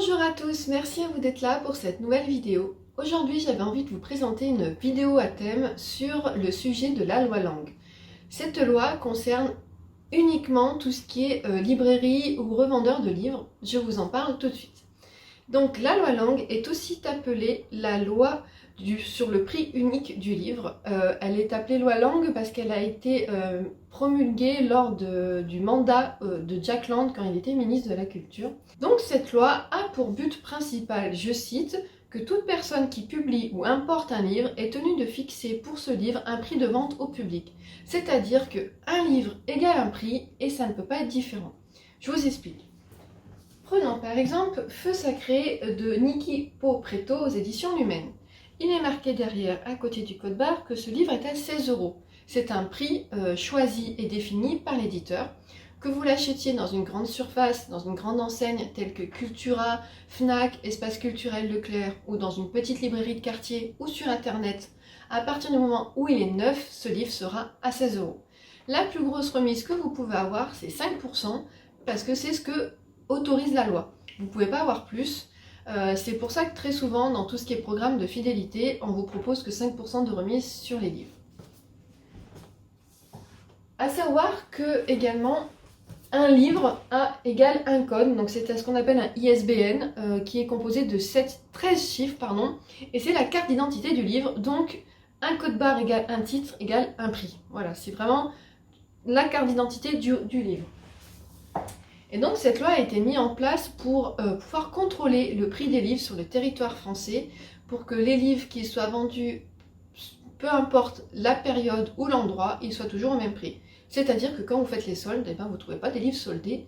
Bonjour à tous, merci à vous d'être là pour cette nouvelle vidéo. Aujourd'hui, j'avais envie de vous présenter une vidéo à thème sur le sujet de la loi Langue. Cette loi concerne uniquement tout ce qui est librairie ou revendeur de livres. Je vous en parle tout de suite. Donc la loi Langue est aussi appelée la loi sur le prix unique du livre. Elle est appelée loi Langue parce qu'elle a été promulguée lors du mandat de Jack Lang quand il était ministre de la Culture. Donc cette loi a pour but principal, je cite, que toute personne qui publie ou importe un livre est tenue de fixer pour ce livre un prix de vente au public. C'est-à-dire qu'un livre égale un prix et ça ne peut pas être différent. Je vous explique. Prenons par exemple Feu sacré de Niki Po-Preto aux éditions Lumen. Il est marqué derrière, à côté du code barre, que ce livre est à 16 €. C'est un prix choisi et défini par l'éditeur. Que vous l'achetiez dans une grande surface, dans une grande enseigne telle que Cultura, Fnac, Espace Culturel Leclerc ou dans une petite librairie de quartier ou sur internet, à partir du moment où il est neuf, ce livre sera à 16 €. La plus grosse remise que vous pouvez avoir, c'est 5% parce que c'est ce que autorise la loi. Vous ne pouvez pas avoir plus. C'est pour ça que très souvent, dans tout ce qui est programme de fidélité, on vous propose que 5% de remise sur les livres. À savoir que, également, un livre égale un code, donc c'est ce qu'on appelle un ISBN, qui est composé de 13 chiffres, et c'est la carte d'identité du livre, donc un code barre égale un titre égale un prix. Voilà, c'est vraiment la carte d'identité du livre. Et donc cette loi a été mise en place pour pouvoir contrôler le prix des livres sur le territoire français, pour que les livres qui soient vendus, peu importe la période ou l'endroit, ils soient toujours au même prix. C'est-à-dire que quand vous faites les soldes, vous ne trouvez pas des livres soldés,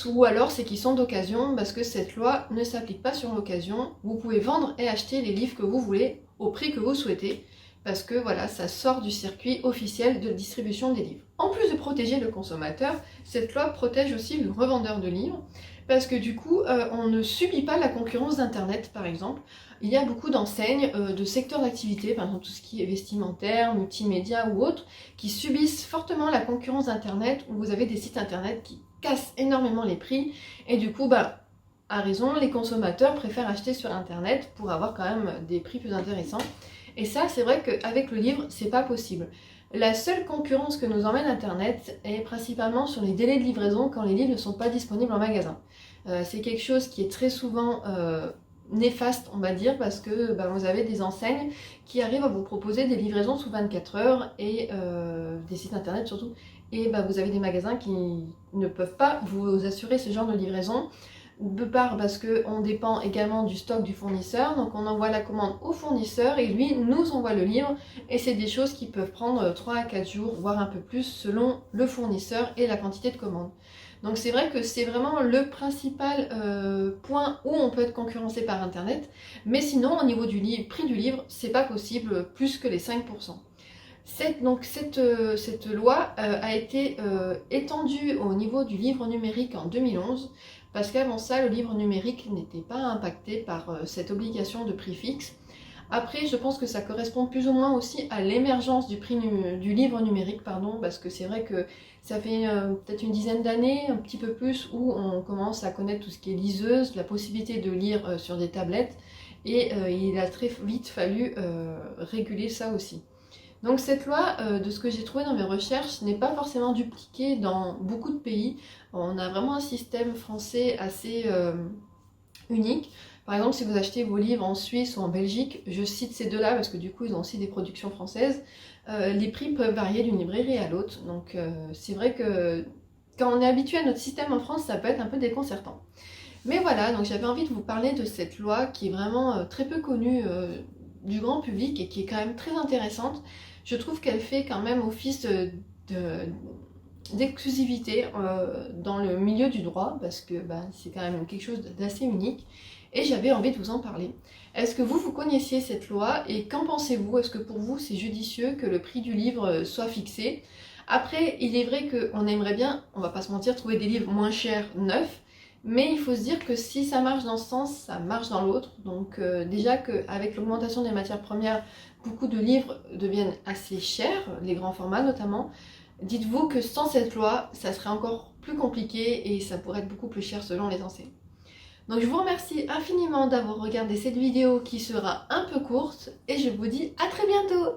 ou alors c'est qu'ils sont d'occasion, parce que cette loi ne s'applique pas sur l'occasion. Vous pouvez vendre et acheter les livres que vous voulez, au prix que vous souhaitez, parce que voilà, ça sort du circuit officiel de distribution des livres. En plus de protéger le consommateur, cette loi protège aussi le revendeur de livres, parce que du coup, on ne subit pas la concurrence d'Internet, par exemple. Il y a beaucoup d'enseignes, de secteurs d'activité, par exemple tout ce qui est vestimentaire, multimédia ou autre, qui subissent fortement la concurrence d'Internet, où vous avez des sites Internet qui cassent énormément les prix, et du coup, à raison, les consommateurs préfèrent acheter sur Internet pour avoir quand même des prix plus intéressants. Et ça, c'est vrai qu'avec le livre, c'est pas possible. La seule concurrence que nous emmène Internet est principalement sur les délais de livraison quand les livres ne sont pas disponibles en magasin. C'est quelque chose qui est très souvent néfaste, on va dire, parce que vous avez des enseignes qui arrivent à vous proposer des livraisons sous 24 heures et des sites Internet surtout. Et vous avez des magasins qui ne peuvent pas vous assurer ce genre de livraison. De part parce qu'on dépend également du stock du fournisseur, donc on envoie la commande au fournisseur et lui nous envoie le livre, et c'est des choses qui peuvent prendre 3 à 4 jours, voire un peu plus selon le fournisseur et la quantité de commandes. Donc c'est vrai que c'est vraiment le principal point où on peut être concurrencé par Internet, mais sinon au niveau du prix du livre, c'est pas possible plus que les 5%. Cette loi a été étendue au niveau du livre numérique en 2011, parce qu'avant ça, le livre numérique n'était pas impacté par cette obligation de prix fixe. Après, je pense que ça correspond plus ou moins aussi à l'émergence du livre numérique, parce que c'est vrai que ça fait peut-être une dizaine d'années, un petit peu plus, où on commence à connaître tout ce qui est liseuse, la possibilité de lire sur des tablettes, et il a très vite fallu réguler ça aussi. Donc cette loi, de ce que j'ai trouvé dans mes recherches, n'est pas forcément dupliquée dans beaucoup de pays. On a vraiment un système français assez unique. Par exemple, si vous achetez vos livres en Suisse ou en Belgique, je cite ces deux-là parce que du coup ils ont aussi des productions françaises, les prix peuvent varier d'une librairie à l'autre. Donc c'est vrai que quand on est habitué à notre système en France, ça peut être un peu déconcertant. Mais voilà, donc j'avais envie de vous parler de cette loi qui est vraiment très peu connue du grand public et qui est quand même très intéressante. Je trouve qu'elle fait quand même office d'exclusivité dans le milieu du droit, parce que c'est quand même quelque chose d'assez unique, et j'avais envie de vous en parler. Est-ce que vous connaissiez cette loi, et qu'en pensez-vous? Est-ce que pour vous c'est judicieux que le prix du livre soit fixé? Après, il est vrai qu'on aimerait bien, on va pas se mentir, trouver des livres moins chers, neufs, mais il faut se dire que si ça marche dans ce sens, ça marche dans l'autre. Donc déjà qu'avec l'augmentation des matières premières, beaucoup de livres deviennent assez chers, les grands formats notamment. Dites-vous que sans cette loi, ça serait encore plus compliqué et ça pourrait être beaucoup plus cher selon les enseignes. Donc je vous remercie infiniment d'avoir regardé cette vidéo qui sera un peu courte et je vous dis à très bientôt.